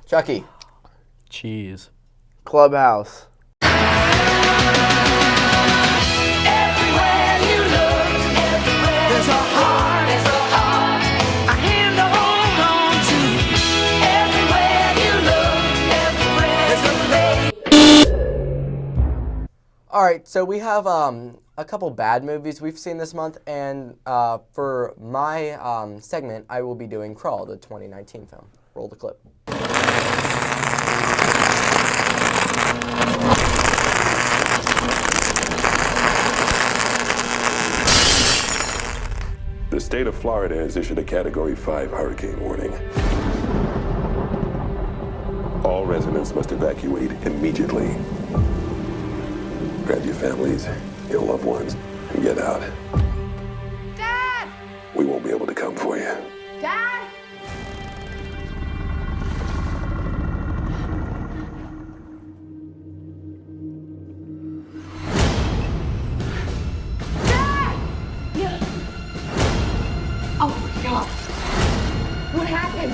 Chucky. Cheese. Clubhouse. Everywhere you look, there's a heart, a hand to hold on to. Everywhere you look, there's a place. All right, so we have a couple bad movies we've seen this month, and for my segment, I will be doing Crawl, the 2019 film. Roll the clip. The state of Florida has issued a Category 5 hurricane warning. All residents must evacuate immediately. Grab your families, your loved ones, and get out. Dad! We won't be able to come for you. Dad! Dad! Yeah. Oh my God. What happened?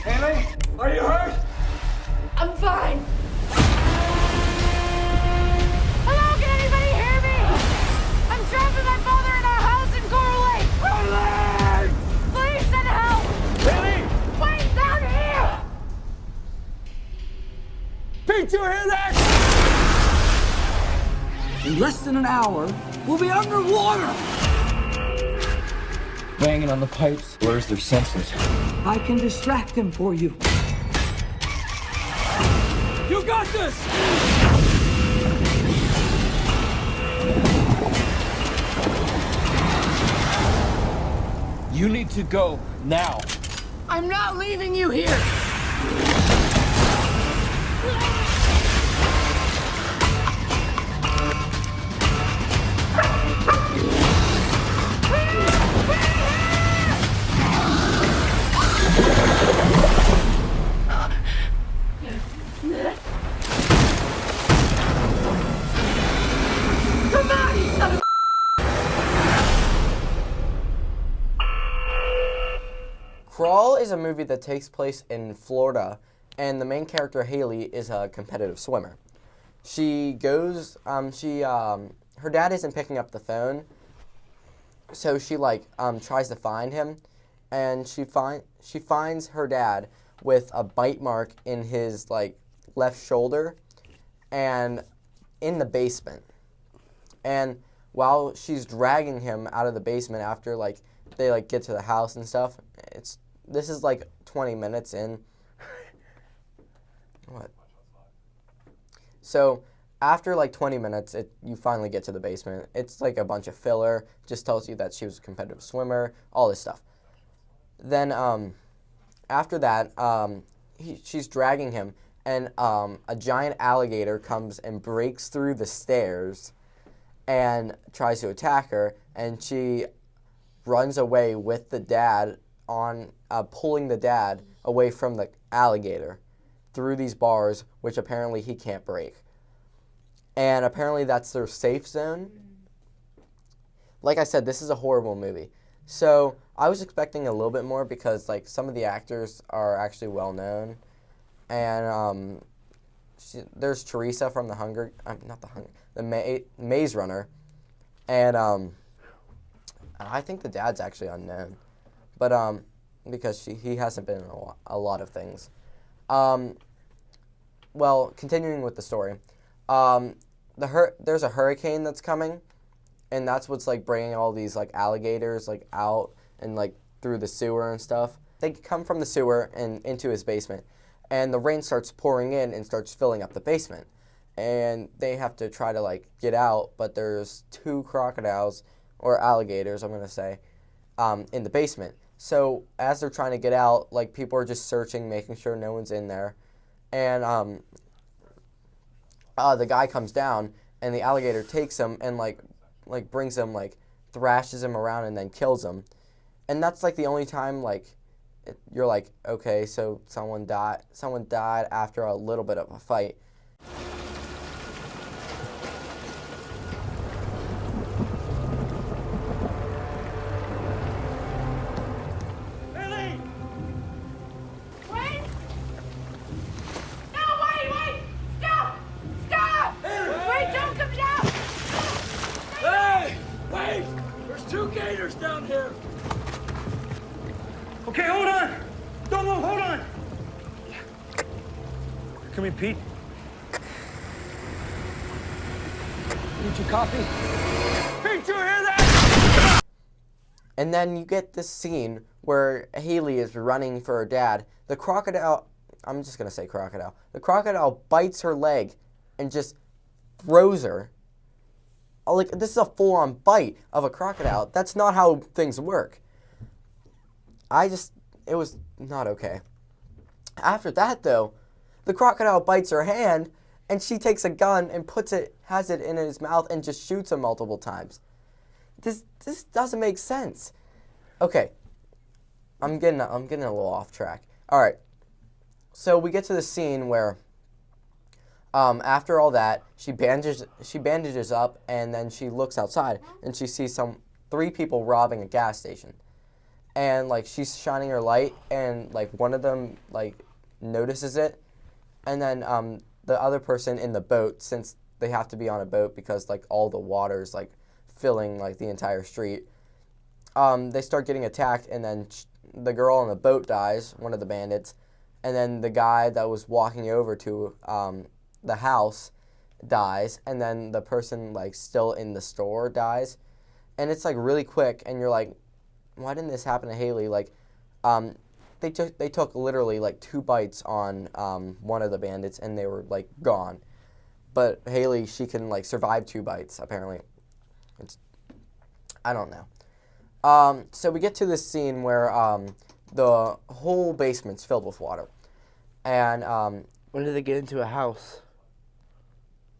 Haley, are you hurt? I'm fine. Hello, can anybody hear me? I'm trapped with my father in our house in Coral Lake. Please send help. Haley! Wait, down here. Pete, you hear that? In less than an hour, we'll be underwater. Banging on the pipes blurs their senses. I can distract them for you. You got this! You need to go now. I'm not leaving you here. Come on, you son of Crawl is a movie that takes place in Florida, and the main character, Haley, is a competitive swimmer. She goes, her dad isn't picking up the phone, so she, tries to find him, and she finds her dad with a bite mark in his, left shoulder, and in the basement. And while she's dragging him out of the basement after, they, get to the house and stuff, this is 20 minutes in. What? So after 20 minutes, you finally get to the basement. It's a bunch of filler. Just tells you that she was a competitive swimmer, all this stuff. Then after that, she's dragging him, and a giant alligator comes and breaks through the stairs and tries to attack her, and she runs away with the dad pulling the dad away from the alligator through these bars, which apparently he can't break. And apparently that's their safe zone. Like I said, this is a horrible movie. So I was expecting a little bit more because some of the actors are actually well known. And there's Teresa from the Maze Runner. And I think the dad's actually unknown. But because he hasn't been in a lot of things. Well, continuing with the story, there's a hurricane that's coming, and that's what's bringing all these alligators out and through the sewer and stuff. They come from the sewer and into his basement, and the rain starts pouring in and starts filling up the basement, and they have to try to get out, but there's two crocodiles or alligators, I'm gonna say, in the basement. So as they're trying to get out, people are just searching, making sure no one's in there. And the guy comes down, and the alligator takes him and brings him, thrashes him around and then kills him. And that's the only time you're okay, so someone died after a little bit of a fight. Wait! No, wait! Stop! Stop! Wait, don't come down! Hey! Wait! There's 2 gators down here! Okay, hold on! Don't move, hold on! Come here, Pete. Did you copy? Pete, you hear that? And then you get this scene where Haley is running for her dad. The crocodile, I'm just going to say crocodile. The crocodile bites her leg and just throws her. Like, this is a full-on bite of a crocodile. That's not how things work. It was not okay. After that, though, the crocodile bites her hand, and she takes a gun and has it in his mouth and just shoots him multiple times. This doesn't make sense. Okay, I'm getting a little off track. All right, so we get to the scene where, after all that, she bandages up, and then she looks outside and she sees 3 people robbing a gas station, and like she's shining her light, and like one of them like notices it, and then the other person in the boat, since they have to be on a boat because like all the water's like filling like the entire street, they start getting attacked, and then the girl on the boat dies, one of the bandits, and then the guy that was walking over to the house dies, and then the person like still in the store dies, and it's like really quick, and you're like, why didn't this happen to Haley? Like, they took literally like 2 bites on one of the bandits, and they were like gone. But Haley, she can like survive 2 bites apparently. I don't know. So we get to this scene where the whole basement's filled with water, and When did they get into a house?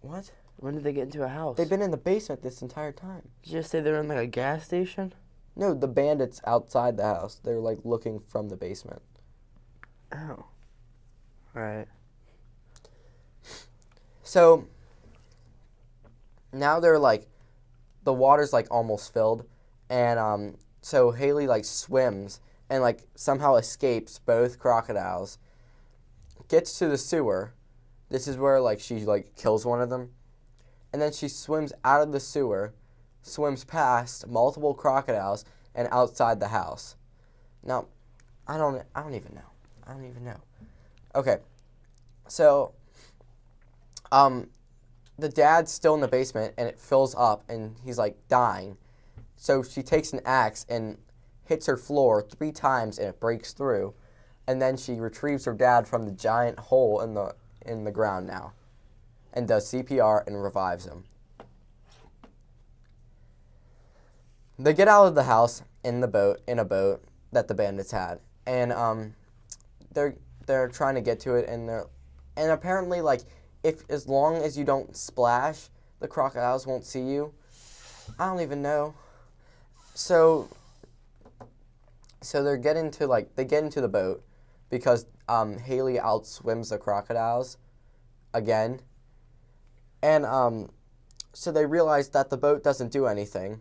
what? When did they get into a house? They've been in the basement this entire time. Did you just say they were in like a gas station? No, the bandits outside the house. They're like looking from the basement. Oh. Right. So now they're like, the water's like almost filled, and so Haley like swims and like somehow escapes both crocodiles, gets to the sewer. This is where like she like kills one of them, and then she swims out of the sewer, swims past multiple crocodiles and outside the house. Now, I don't even know. Okay, so the dad's still in the basement, and it fills up, and he's like dying. So she takes an axe and hits her floor 3 times, and it breaks through, and then she retrieves her dad from the giant hole in the ground now, and does CPR and revives him. They get out of the house in a boat that the bandits had, and they're trying to get to it, and apparently like, if as long as you don't splash, the crocodiles won't see you. I don't even know. So they get into the boat because Haley outswims the crocodiles again, and so they realize that the boat doesn't do anything.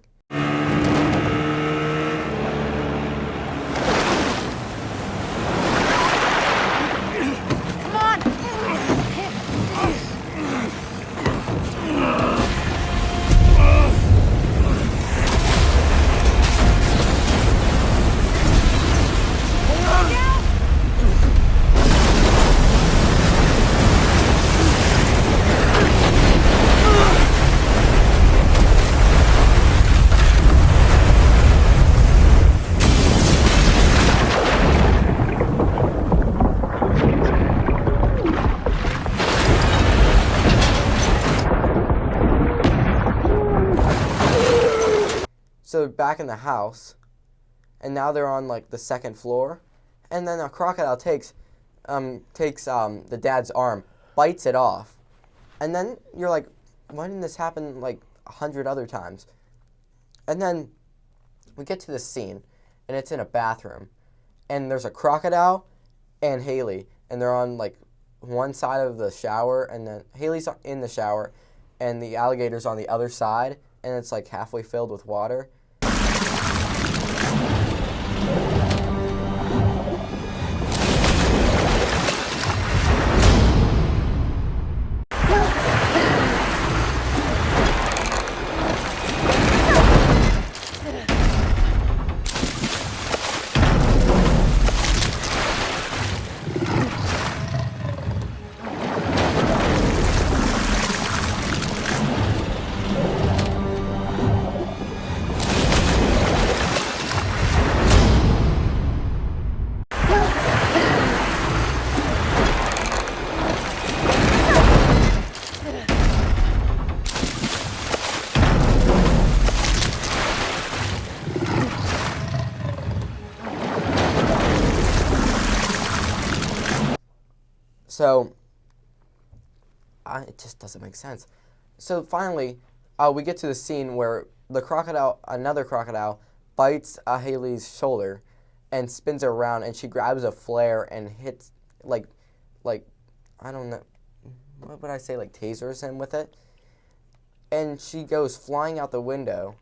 So they're back in the house, and now they're on like the 2nd floor, and then a crocodile takes the dad's arm, bites it off, and then you're like, why didn't this happen like 100 other times? And then we get to this scene, and it's in a bathroom, and there's a crocodile and Haley, and they're on like one side of the shower, and then Haley's in the shower, and the alligator's on the other side, and it's like halfway filled with water. So, it just doesn't make sense. So finally, we get to the scene where another crocodile, bites Haley's shoulder and spins her around, and she grabs a flare and hits, like, I don't know, what would I say, like tasers him with it. And she goes flying out the window.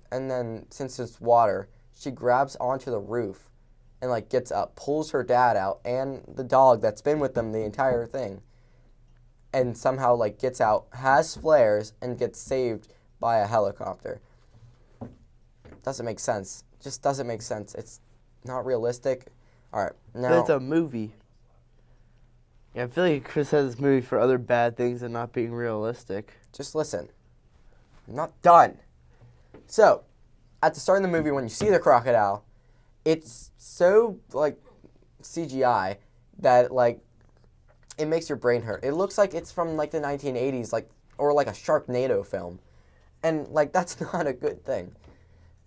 And then, since it's water, she grabs onto the roof and like gets up, pulls her dad out and the dog that's been with them the entire thing, and somehow like gets out, has flares, and gets saved by a helicopter. Doesn't make sense. Just doesn't make sense. It's not realistic. All right, now But it's a movie. Yeah, I feel like Chris has this movie for other bad things than not being realistic. just listen. I'm not done. So, at the start of the movie, when you see the crocodile, it's so like CGI that like it makes your brain hurt. It looks like it's from like the 1980s, like, or like a Sharknado film, and like that's not a good thing.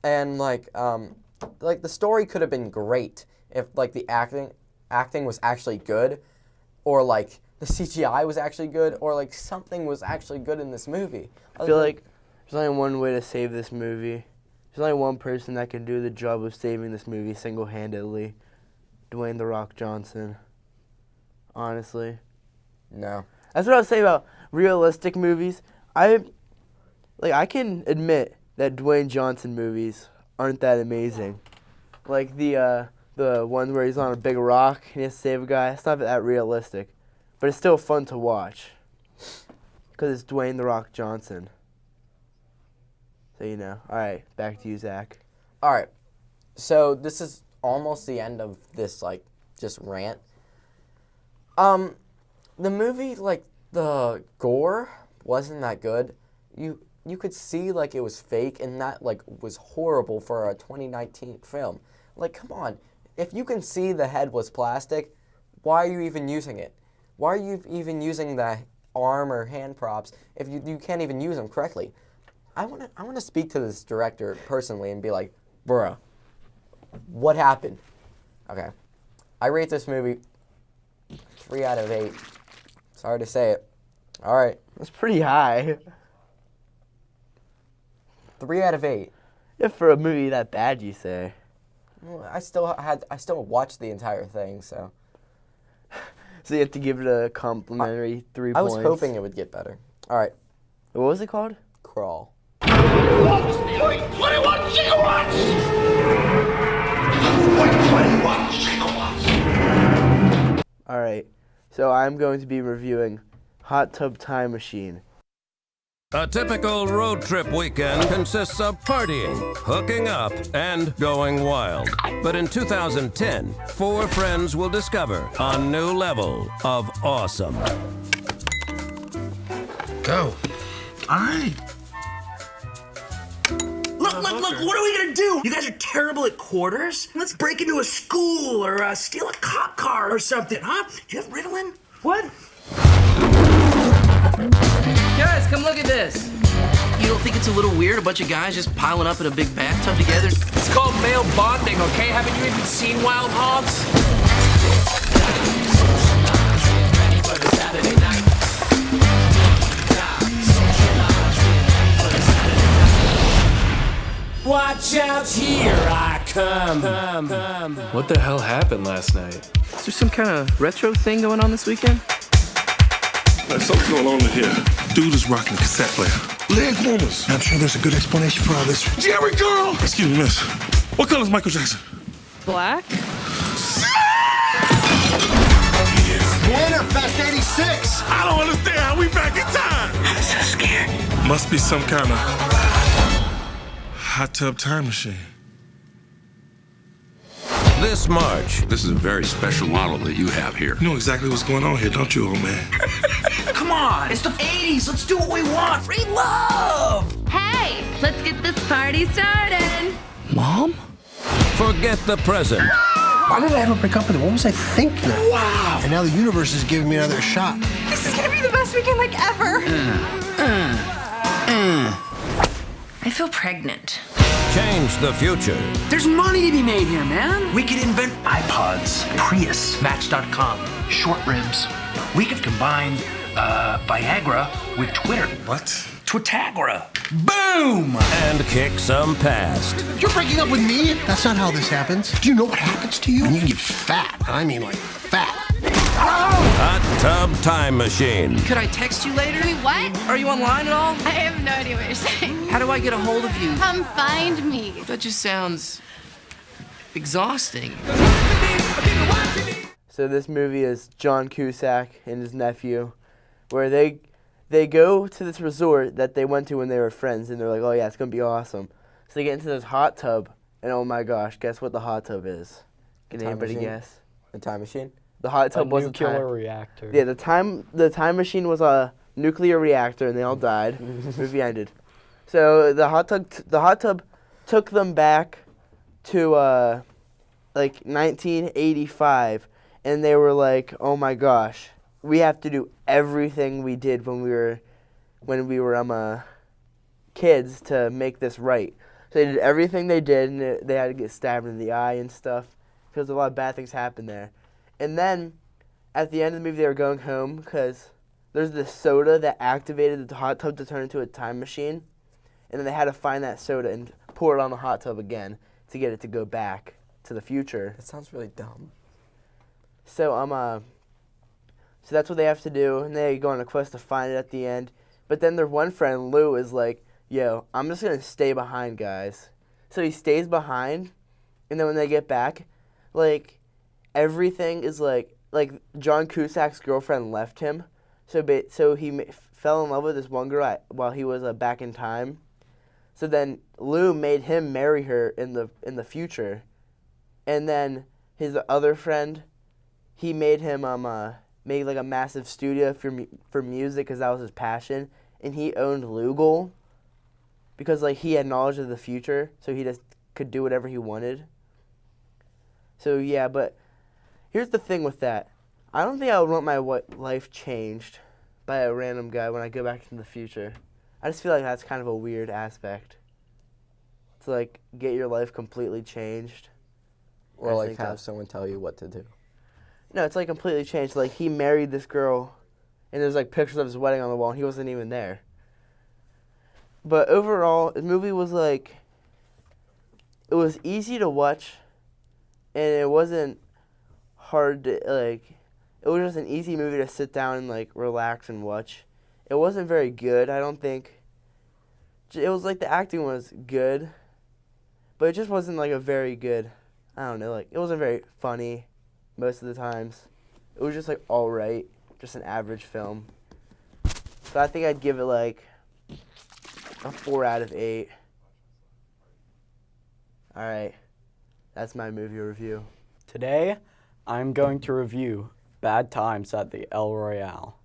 And like the story could have been great if like the acting was actually good, or like the CGI was actually good, or like something was actually good in this movie. I feel like there's only one way to save this movie. There's only one person that can do the job of saving this movie single-handedly. Dwayne "The Rock" Johnson. Honestly. No. That's what I was saying about realistic movies. I can admit that Dwayne Johnson movies aren't that amazing. Like the one where he's on a big rock and he has to save a guy. It's not that realistic. But it's still fun to watch. Because it's Dwayne "The Rock" Johnson. So you know. Alright, back to you, Zach. All right. So this is almost the end of this like just rant. The movie, like the gore wasn't that good. You could see like it was fake, and that like was horrible for a 2019 film. Like, come on. If you can see the head was plastic, why are you even using it? Why are you even using the arm or hand props if you can't even use them correctly? I wanna speak to this director personally and be like, bruh, what happened? Okay. I rate this movie 3 out of 8. Sorry to say it. All right. That's pretty high. 3 out of 8. If for a movie that bad, you say. Well, I still watched the entire thing, so. So you have to give it a complimentary 3 I points. was hoping it would get better. All right. What was it called? Crawl. 21 gigawatts! 21 gigawatts! Alright, so I'm going to be reviewing Hot Tub Time Machine. A typical road trip weekend consists of partying, hooking up, and going wild. But in 2010, 4 friends will discover a new level of awesome. Go. All right. Look, what are we gonna do? You guys are terrible at quarters? Let's break into a school or steal a cop car or something, huh? Do you have Ritalin? What? Guys, come look at this. You don't think it's a little weird, a bunch of guys just piling up in a big bathtub together? It's called male bonding, okay? Haven't you even seen Wild Hogs? Watch out, here I What the hell happened last night? Is there some kind of retro thing going on this weekend? There's something going on in here. Dude is rocking a cassette player. Leg warmers. I'm sure there's a good explanation for all this. Jerry girl! Excuse me, miss. What color is Michael Jackson? Black? Winterfest 86! I don't understand how we back in time! I'm so scared. Must be some kind of hot tub time machine. This March, This is a very special model that you have here. You know exactly what's going on here, don't you, old man? Come on, it's the 80s. Let's do what we want. Free love. Hey, let's get this party started. Mom? forget the present. Why did I ever break up with her? What was I thinking? Wow. And now the universe is giving me another shot. This is gonna be the best weekend like ever. I feel pregnant. Change the future. There's money to be made here, man. We could invent iPods, Prius, Match.com, short ribs. We could combine Viagra with Twitter. What? Twitagra. Boom! And kick some past. You're breaking up with me? That's not how this happens. Do you know what happens to you when you get fat? I mean, like, fat. Hot Tub Time Machine. Could I text you later? Wait, what? Are you online at all? I have no idea what you're saying. How do I get a hold of you? Come find me. That just sounds exhausting. So this movie is John Cusack and his nephew, where they go to this resort that they went to when they were friends, and they're like, oh yeah, it's gonna be awesome. So they get into this hot tub, and oh my gosh, guess what the hot tub is? Can anybody guess? The time machine? The hot tub was a nuclear reactor. Yeah, the time machine was a nuclear reactor, and they all died. Movie ended. So the hot tub took them back to like 1985, and they were like, oh my gosh, we have to do everything we did when we were kids to make this right. So they did everything they did, and they had to get stabbed in the eye and stuff because a lot of bad things happened there. And then at the end of the movie, they were going home because there's this soda that activated the hot tub to turn into a time machine, and then they had to find that soda and pour it on the hot tub again to get it to go back to the future. That sounds really dumb. So so that's what they have to do, and they go on a quest to find it at the end. But then their one friend, Lou, is like, yo, I'm just going to stay behind, guys. So he stays behind, and then when they get back, like, everything is like John Cusack's girlfriend left him. So he fell in love with this one girl while he was back in time. So then Lou made him marry her in the future. And then his other friend, he made him make like a massive studio for music because that was his passion, and he owned Lugal because like he had knowledge of the future, so he just could do whatever he wanted. So yeah, but here's the thing with that. I don't think I would want my life changed by a random guy when I go back into the future. I just feel like that's kind of a weird aspect to like get your life completely changed. Or like have someone tell you what to do. No, it's like completely changed. Like he married this girl, and there's like pictures of his wedding on the wall, and he wasn't even there. But overall, the movie was like, it was easy to watch, and it wasn't hard to like. It was just an easy movie to sit down and like relax and watch. It wasn't very good, I don't think. It was like the acting was good, but it just wasn't like a very good. I don't know, like it wasn't very funny most of the times. It was just like alright, just an average film. So I think I'd give it like a 4 out of 8. Alright, that's my movie review. Today, I'm going to review Bad Times at the El Royale.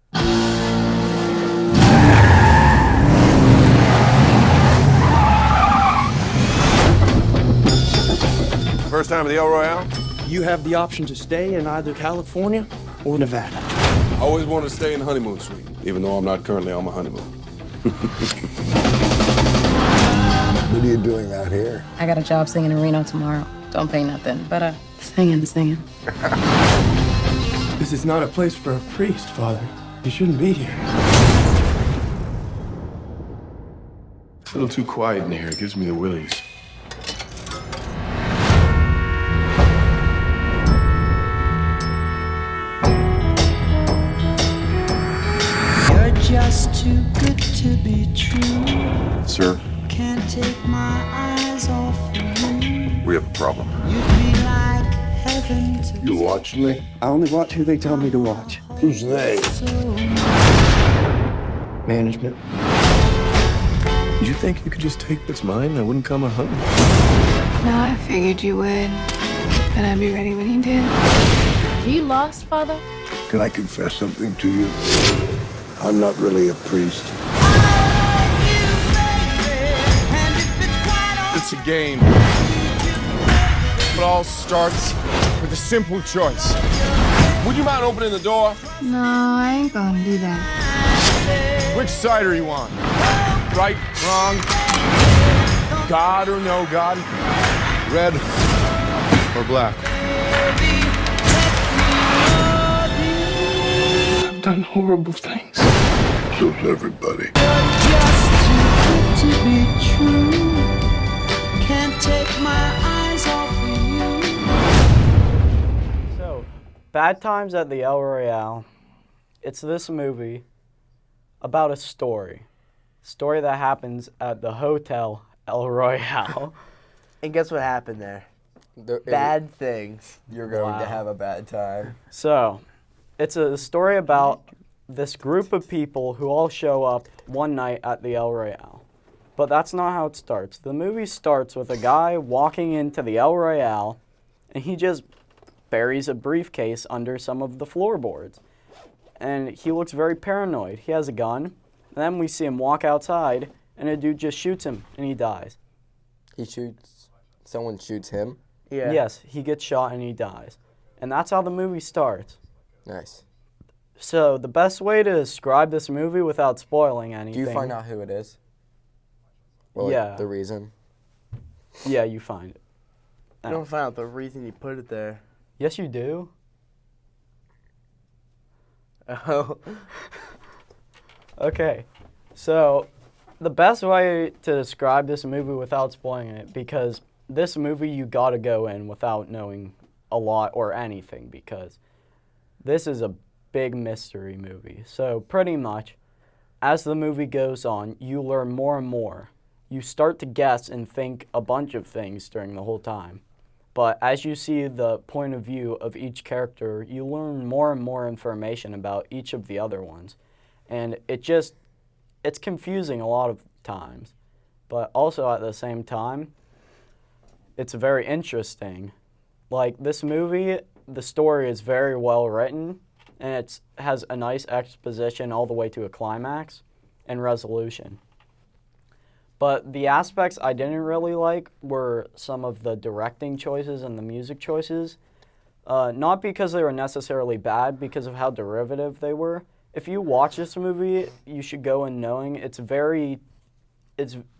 First time at the El Royale? You have the option to stay in either California or Nevada. I always wanted to stay in the honeymoon suite, even though I'm not currently on my honeymoon. What are you doing out here? I got a job singing in Reno tomorrow. Don't pay nothing, but singing. This is not a place for a priest, Father. You shouldn't be here. It's a little too quiet in here. It gives me the willies. too good to be true. Sir, Can't take my eyes off of you. we have a problem. You'd be like heaven to You watch me? I only watch who they tell me to watch. Who's they? Management. You think you could just take what's mine? I wouldn't come a hunting. No, I figured you would. And I'd be ready when you did. Are you lost, Father? Can I confess something to you? I'm not really a priest. It's a game. It all starts with a simple choice. Would you mind opening the door? No, I ain't gonna do that. Which side are you on? Right, wrong, God or no God? Red or black? I've done horrible things. So's everybody. to be true. Can't take my eyes off of you. So, Bad Times at the El Royale. It's this movie about a story. Story that happens at the Hotel El Royale. And guess what happened there? There- Bad things. You're going Wow. to have a bad time. So, it's a story about this group of people who all show up one night at the El Royale. But that's not how it starts. The movie starts with a guy walking into the El Royale, and he just buries a briefcase under some of the floorboards. And he looks very paranoid. He has a gun. And then we see him walk outside, and a dude just shoots him, and he dies. Someone shoots him? Yeah. Yes, he gets shot and he dies. And that's how the movie starts. Nice. So the best way to describe this movie without spoiling anything. Do you find out who it is? Or like, Yeah. the reason? Yeah, you find it. You don't find out the reason he put it there. Yes, you do. Oh. Okay. So the best way to describe this movie without spoiling it, because this movie you gotta go in without knowing a lot or anything, because this is a big mystery movie. So pretty much, as the movie goes on, you learn more and more. You start to guess and think a bunch of things during the whole time. But as you see the point of view of each character, you learn more and more information about each of the other ones. And it's confusing a lot of times. But also at the same time, it's very interesting. Like this movie, the story is very well written, and it has a nice exposition all the way to a climax and resolution. But the aspects I didn't really like were some of the directing choices and the music choices. Not because they were necessarily bad, because of how derivative they were. If you watch this movie, you should go in knowing it's a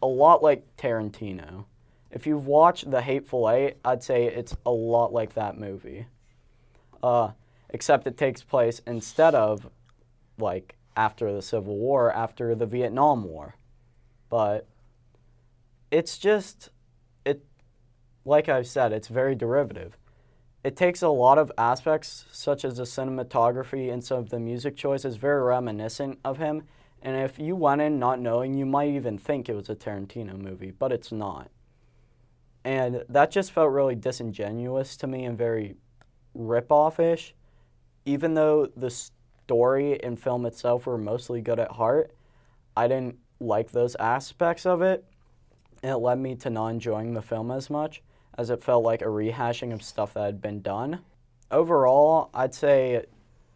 lot like Tarantino. If you've watched The Hateful Eight, I'd say it's a lot like that movie. Except it takes place instead of, like, after the Civil War, after the Vietnam War. But it's just, like I've said, it's very derivative. It takes a lot of aspects, such as the cinematography and some of the music choices, very reminiscent of him. And if you went in not knowing, you might even think it was a Tarantino movie, but it's not. And that just felt really disingenuous to me and very rip-off-ish. Even though the story and film itself were mostly good at heart, I didn't like those aspects of it. And it led me to not enjoying the film as much, as it felt like a rehashing of stuff that had been done. Overall, I'd say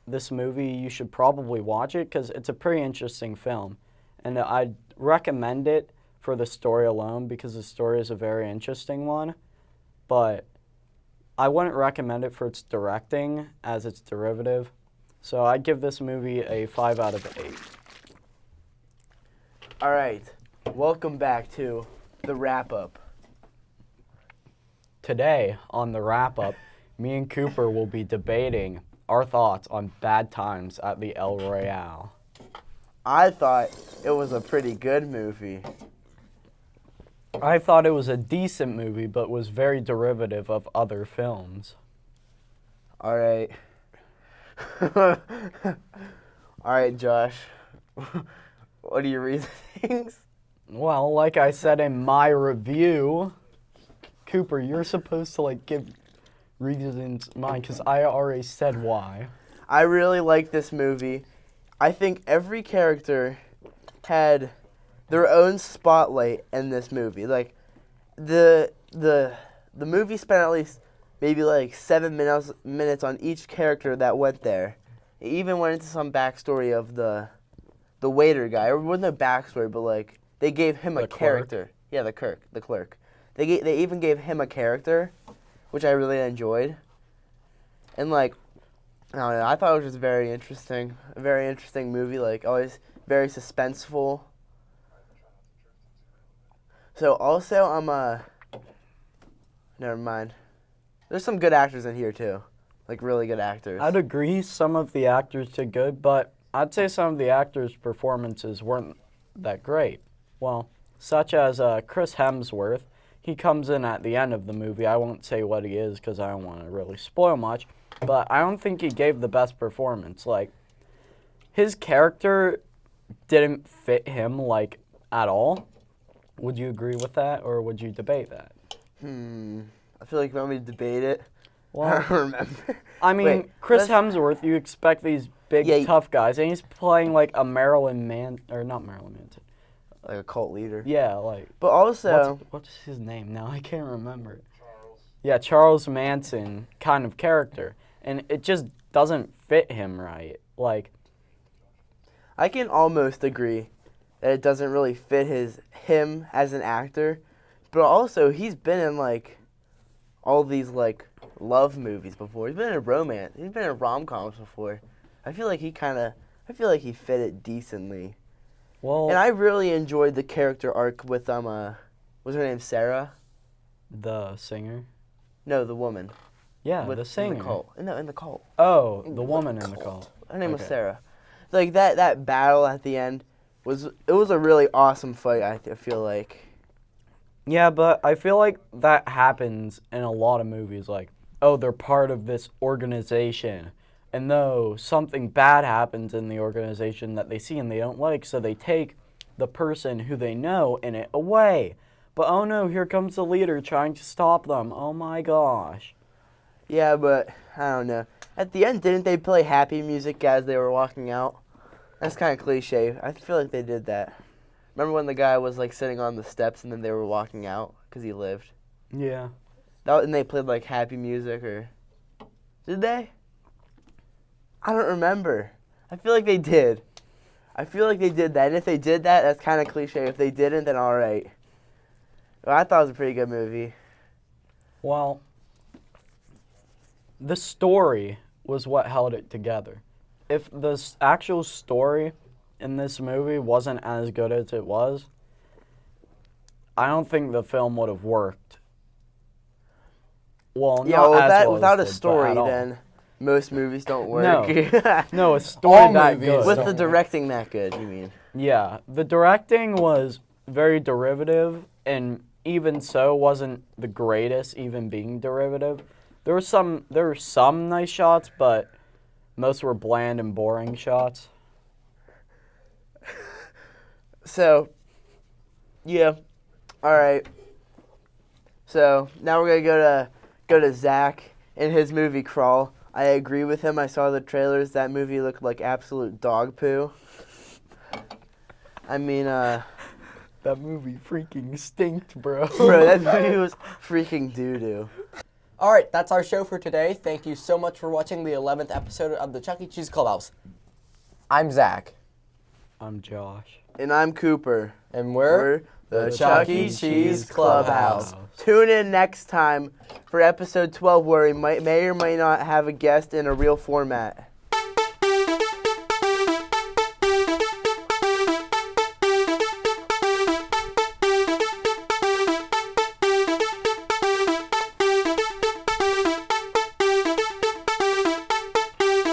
this movie, you should probably watch it because it's a pretty interesting film. And I'd recommend it for the story alone because the story is a very interesting one. But I wouldn't recommend it for its directing as it's derivative. So I'd give this movie a 5 out of 8. All right. Welcome back to the wrap-up. Today, on the wrap-up, me and Cooper will be debating our thoughts on Bad Times at the El Royale. I thought it was a pretty good movie. I thought it was a decent movie, but was very derivative of other films. All right. All right, Josh. What are your reasonings? Well, like I said in my review, Cooper, you're supposed to like give reasons mine because I already said why. I really like this movie. I think every character had their own spotlight in this movie. Like the movie spent at least maybe like 7 minutes on each character that went there. It even went into some backstory of the waiter guy. Or it wasn't a backstory, but like they gave him a character. Yeah, the clerk. They even gave him a character, which I really enjoyed. And like, I don't know, I thought it was just very interesting. A very interesting movie, like always very suspenseful. So also never mind. There's some good actors in here too. Like really good actors. I'd agree some of the actors did good, but I'd say some of the actors' performances weren't that great. Well, such as Chris Hemsworth. He comes in at the end of the movie. I won't say what he is because I don't want to really spoil much, but I don't think he gave the best performance. Like, his character didn't fit him, like, at all. Would you agree with that, or would you debate that? I feel like you want me to debate it. Well, I don't remember. I mean, Wait, Chris Hemsworth, you expect these big, tough guys, and he's playing, like, a not Marilyn Manson. Like a cult leader. Yeah, like. But also. What's his name now? I can't remember. Charles. Yeah, Charles Manson kind of character. And it just doesn't fit him right. Like. I can almost agree that it doesn't really fit him as an actor. But also, he's been in, like, all these, like, love movies before. He's been in romance. He's been in rom-coms before. I feel like he fit it decently. Well, and I really enjoyed the character arc with was her name Sarah? The singer? No, the woman. Yeah, the singer. In the cult. In the cult. Oh, the woman in the cult. Her name was Sarah. Like that battle at the end was a really awesome fight. I feel like. Yeah, but I feel like that happens in a lot of movies. Like, oh, they're part of this organization. And though something bad happens in the organization that they see and they don't like, so they take the person who they know in it away. But oh no, here comes the leader trying to stop them. Oh my gosh. Yeah, but I don't know. At the end, didn't they play happy music as they were walking out? That's kind of cliche. I feel like they did that. Remember when the guy was like sitting on the steps and then they were walking out because he lived? Yeah. And they played like happy music, or did they? I don't remember. I feel like they did. I feel like they did that. And if they did that, that's kind of cliche. If they didn't, then all right. Well, I thought it was a pretty good movie. Well, the story was what held it together. If the actual story in this movie wasn't as good as it was, I don't think the film would have worked. Well, yeah, well, without a story, then most movies don't work. No, a story that good. With the directing that good, you mean? Yeah, the directing was very derivative, and even so, wasn't the greatest, even being derivative. There were some nice shots, but most were bland and boring shots. So, yeah, all right. So now we're gonna go to Zach in his movie Crawl. I agree with him. I saw the trailers. That movie looked like absolute dog poo. I mean, that movie freaking stinked, bro. Bro, that movie was freaking doo-doo. All right, that's our show for today. Thank you so much for watching the 11th episode of the Chuck E. Cheese Clubhouse. I'm Zach. I'm Josh. And I'm Cooper. And we're the Chuck E. Cheese Clubhouse. Tune in next time for episode 12 where we may or may not have a guest in a real format.